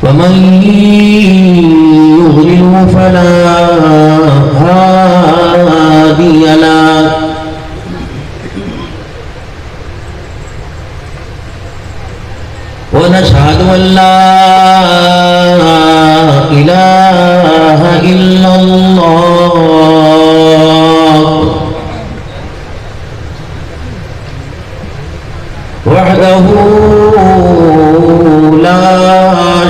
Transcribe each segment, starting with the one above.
ومن يضلل فلا هادي له ونشهد أن لا إله إلا الله وحده لا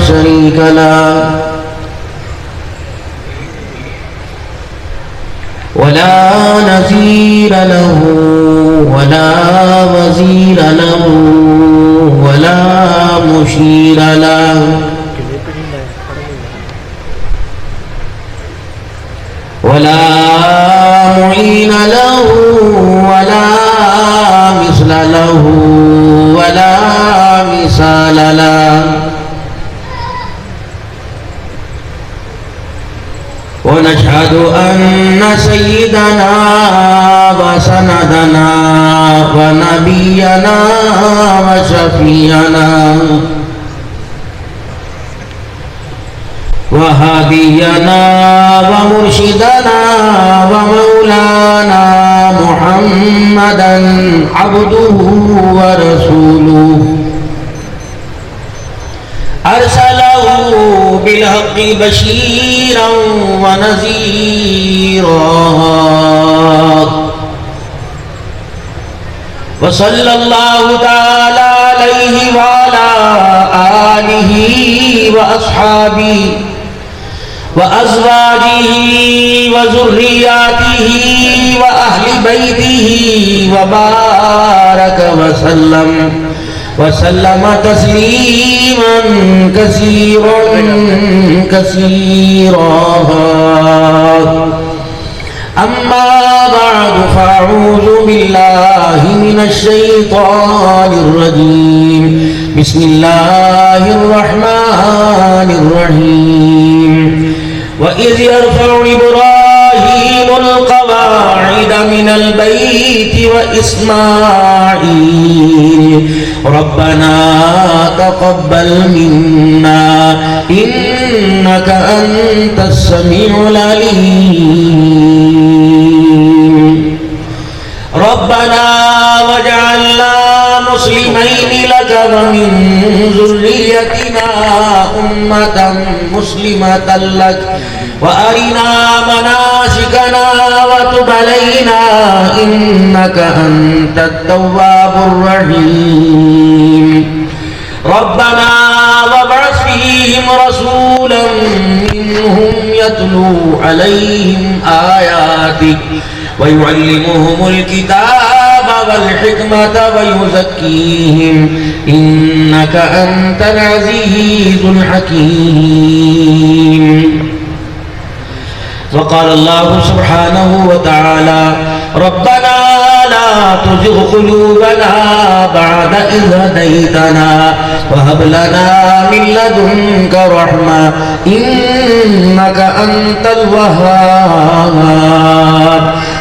شريك له ولا نظير له ولا وزير له ولا مشير له ولا معين له ولا مثل له ولا مثال له ونشهد أن سيدنا وسندنا ونبينا وشفيعنا وهادينا ومرشدنا ومولانا محمدا عبده ورسوله أرسله بالحق بشيرا ونذيرا وصلى الله تعالى عليه وعلى آله وأصحابه وأزواجه وذرياته وأهل بيته وبارك وسلم تسليما كثيرا كثيرا أما بعد فأعوذ بالله من الشيطان الرجيم بسم الله الرحمن الرحيم وإذ يرفع إبراهيم القواعد من البيت وإسماعيل ربنا تقبل منا إنك أنت السميع العليم ربنا واجعلنا مسلمين لك ومن ذريتنا أمة مسلمة لك وأرنا مناسكنا وتب علينا إنك أنت التواب الرحيم ربنا وابعث فيهم رسولا منهم يتلو عليهم آياتك ويعلمهم الكتاب والحكمة ويزكيهم إنك أنت العزيز الحكيم وقال الله سبحانه وتعالى ربنا لا تزغ قلوبنا بعد إذ هديتنا وهب لنا من لدنك رحمة إنك أنت الوهاب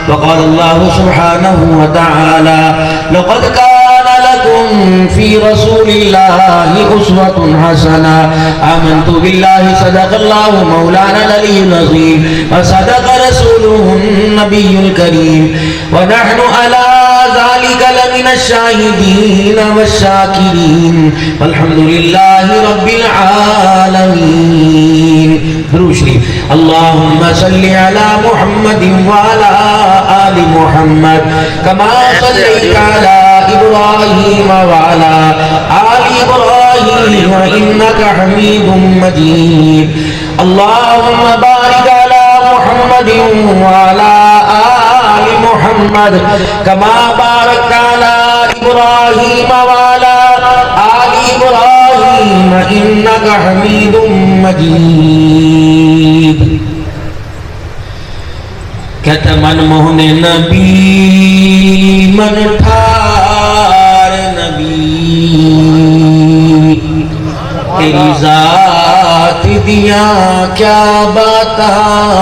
وقال الله سبحانه وتعالى لقد كان لكم في رسول الله أسوة حسنة آمنت بالله صدق الله مولانا العلي العظيم وصدق رسوله النبي الكريم ونحن على ذلك لمن الشاهدين والشاكرين والحمد لله رب العالمين بروشري اللهم صل على محمد وعلى آل محمد كما صليت على إبراهيم وعلى آل إبراهيم إنك حميد مجيد اللهم بارك على محمد وعلى آل محمد كما باركت على إبراهيم وعلى آل إبراهيم إنك حميد مجيد کہتا من موہن نبی من ٹھار نبی تیری ذات دیاں کیا باتانے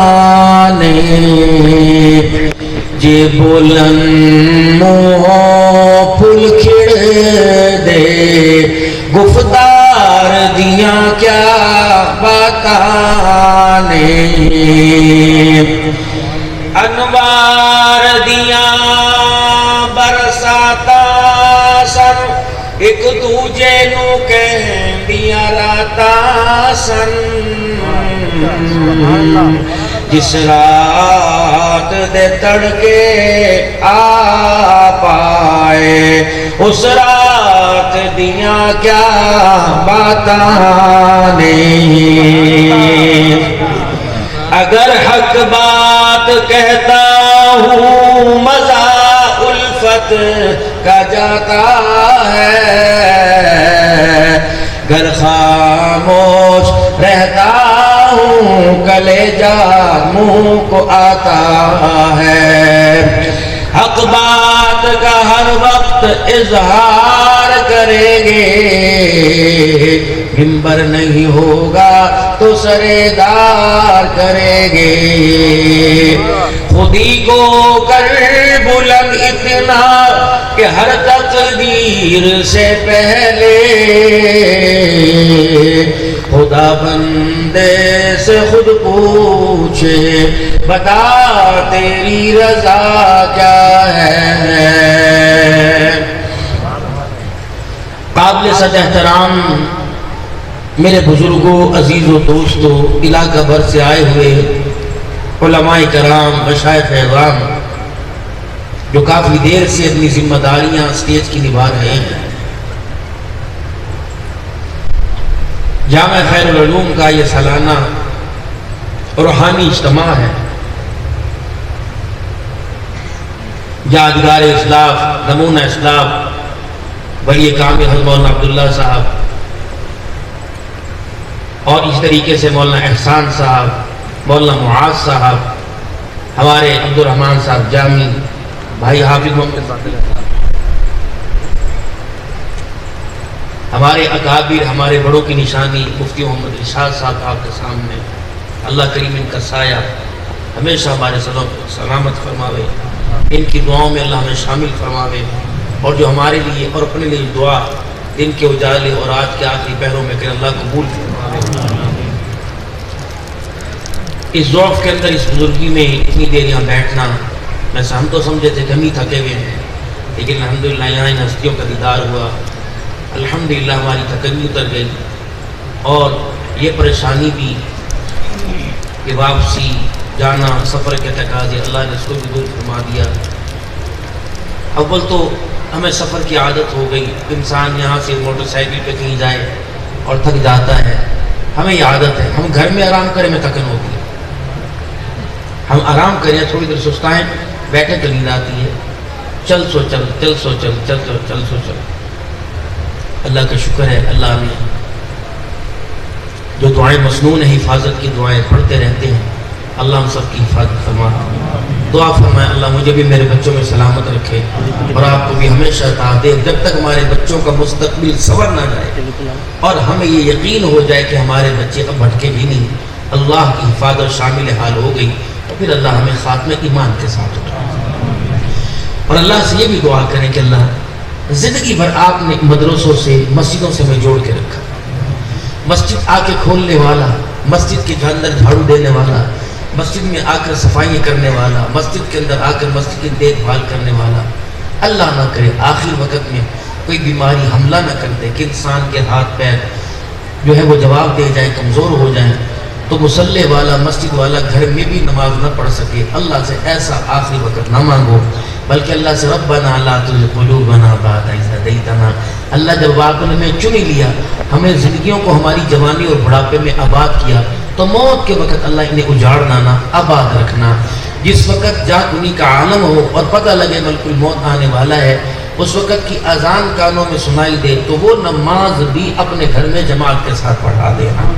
جے بولن موہ پھل کھڑ دے گفتار دیاں کیا نہیں انوار دیاں برساتا سن ایک دوجے نو کہندیاں راتا سن جس رات دے تڑکے آ پائے اس رات دیاں کیا باتاں نہیں اگر حق بات کہتا ہوں مزہ الفت کا جاتا ہے گر خاموش رہتا ہوں کلیجہ منہ کو آتا ہے حق بات کا ہر وقت اظہار کریں گے منبر نہیں ہوگا تو سردار کریں گے خودی کو کر بلند اتنا کہ ہر تقدیر سے پہلے خدا بندے سے خود پوچھے بتا تیری رضا کیا ہے قابل صد احترام میرے بزرگوں عزیزوں دوستوں علاقہ بھر سے آئے ہوئے علماء کرام مشائخ اعظام جو کافی دیر سے اپنی ذمہ داریاں اسٹیج کی نبھا رہے ہیں جامعہ خیر العلوم کا یہ سالانہ روحانی اجتماع ہے یادگار اسلاف نمونہ اسلاف ولی کامل حضرت مولانا عبداللہ صاحب اور اس طریقے سے مولانا احسان صاحب مولانا معاذ صاحب ہمارے عبدالرحمن صاحب جامی بھائی حافظ محمد صاحب ہمارے اکابر ہمارے بڑوں کی نشانی مفتی محمد ارشاد صاحب آپ کے سامنے اللہ کریم ان کا سایہ ہمیشہ ہمارے سلامت فرماوے ان کی دعاؤں میں اللہ ہمیں شامل فرماوے اور جو ہمارے لیے اور اپنے لیے دعا دن کے اجالے اور رات کے آخری پہروں میں کہ اللہ قبول فرماوے اس ضعف کے اندر اس بزرگی میں اتنی دیر یہاں بیٹھنا ویسے ہم تو سمجھے تھے کہ ہم ہی تھکے ہوئے ہیں لیکن الحمدللہ یہاں ان ہستیوں کا دیدار ہوا الحمدللہ ہماری تھکنی اتر گئی اور یہ پریشانی بھی کہ واپسی جانا سفر کے تقاضے اللہ نے اس کو بھی دور فرما دیا اول تو ہمیں سفر کی عادت ہو گئی انسان یہاں سے موٹر سائیکل پہ کہیں جائے اور تھک جاتا ہے ہمیں یہ عادت ہے ہم گھر میں آرام کریں میں تھکن ہوتی ہے ہم آرام کریں تھوڑی دیر سستائیں بیٹھے تو نیند آتی ہے چل سو چل چل سو چل چل سو چل سو چل اللہ کا شکر ہے اللہ نے جو دعائیں مسنون ہیں حفاظت کی دعائیں پڑھتے رہتے ہیں اللہ ہم سب کی حفاظت فرما دعا فرمائے اللہ مجھے بھی میرے بچوں میں سلامت رکھے اور آپ کو بھی ہمیشہ عطا دے جب تک ہمارے بچوں کا مستقبل سنور نہ جائے اور ہمیں یہ یقین ہو جائے کہ ہمارے بچے اب بھٹکے بھی نہیں اللہ کی حفاظت شامل حال ہو گئی تو پھر اللہ ہمیں خاتمہ ایمان کے ساتھ اٹھائے اور اللہ سے یہ بھی دعا کریں کہ اللہ زندگی بھر آپ نے مدرسوں سے مسجدوں سے ہمیں جوڑ کے رکھا مسجد آ کے کھولنے والا مسجد کے اندر جھاڑو دینے والا مسجد میں آ کر صفائی کرنے والا مسجد کے اندر آ کر مسجد کی دیکھ بھال کرنے والا اللہ نہ کرے آخر وقت میں کوئی بیماری حملہ نہ کر دے کہ انسان کے ہاتھ پیر جو ہے وہ جواب دے جائیں کمزور ہو جائیں تو مصلی والا مسجد والا گھر میں بھی نماز نہ پڑھ سکے اللہ سے ایسا آخری وقت نہ مانگو بلکہ اللہ سے ربنا لا تزغ قلوبنا بعد إذ هديتنا اللہ جب آپ نے ہمیں چن لیا ہمیں زندگیوں کو ہماری جوانی اور بڑھاپے میں آباد کیا تو موت کے وقت اللہ انہیں اجاڑنا نہ آباد رکھنا جس وقت جاگنی کا عالم ہو اور پتہ لگے ملک الموت آنے والا ہے اس وقت کی اذان کانوں میں سنائی دے تو وہ نماز بھی اپنے گھر میں جماعت کے ساتھ پڑھا دینا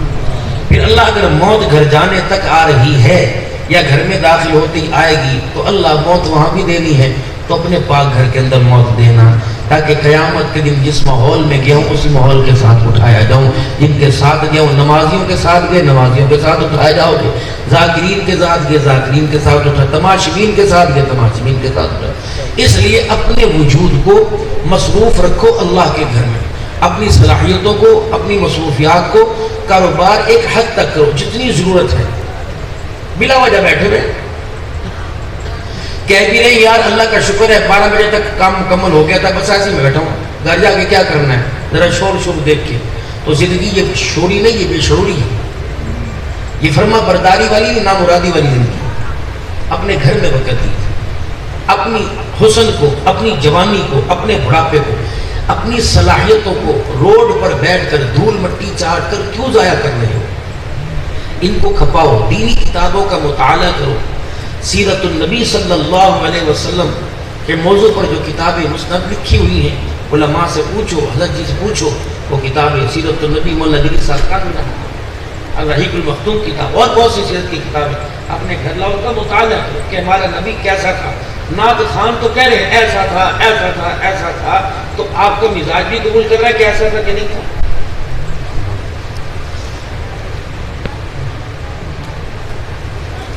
پھر اللہ اگر موت گھر جانے تک آ رہی ہے یا گھر میں داخل ہوتی آئے گی تو اللہ موت وہاں بھی دینی ہے تو اپنے پاک گھر کے اندر موت دینا تاکہ قیامت کے دن جس ماحول میں گیا ہوں اسی ماحول کے ساتھ اٹھایا جاؤں جن کے ساتھ گیا ہوں نمازیوں کے ساتھ گئے نمازیوں کے ساتھ اٹھائے جاؤ گے ذاکرین کے ساتھ گئے ذاکرین کے ساتھ اٹھائے تماشبین کے ساتھ گئے تماشبین کے ساتھ اٹھائے اس لیے اپنے وجود کو مصروف رکھو اللہ کے گھر میں اپنی صلاحیتوں کو، اپنی مصروفیات کو، کاروبار ایک حد تک کرو جتنی ضرورت ہے. بلا وجہ بیٹھے ہوئے کہہ بھی رہے یار اللہ کا شکر ہے 12 بجے تک کام مکمل ہو گیا تھا، بس ایسے میں بیٹھا ہوں، گھر جا کے کیا کرنا ہے، ذرا شور شور دیکھ کے. تو زندگی یہ شوری نہیں، یہ بے شعوری ہے، یہ فرما برداری والی نامرادی والی زندگی. اپنے گھر میں وقت دیجیے، اپنی حسن کو، اپنی جوانی کو، اپنے بڑھاپے کو، اپنی صلاحیتوں کو روڈ پر بیٹھ کر دھول مٹی چاٹ کر کیوں ضائع کر رہے ہو؟ ان کو کھپاؤ، دینی کتابوں کا مطالعہ کرو. سیرت النبی صلی اللہ علیہ وسلم کے موضوع پر جو کتابیں مصنف لکھی ہوئی ہیں علماء سے پوچھو، حضرت جی سے پوچھو. وہ کتابیں سیرت النبی مولانا ندوی صاحب کا الرحیق المختوم کتاب اور بہت سی سیرت کی کتابیں اپنے گھر لاؤ، کا مطالعہ کرو کہ ہمارا نبی کیسا تھا. نعت خان تو کہہ رہے ہیں ایسا تھا ایسا تھا ایسا تھا، تو آپ کا مزاج بھی قبول کر رہا ہے کہ ایسا تھا کہ نہیں تھا.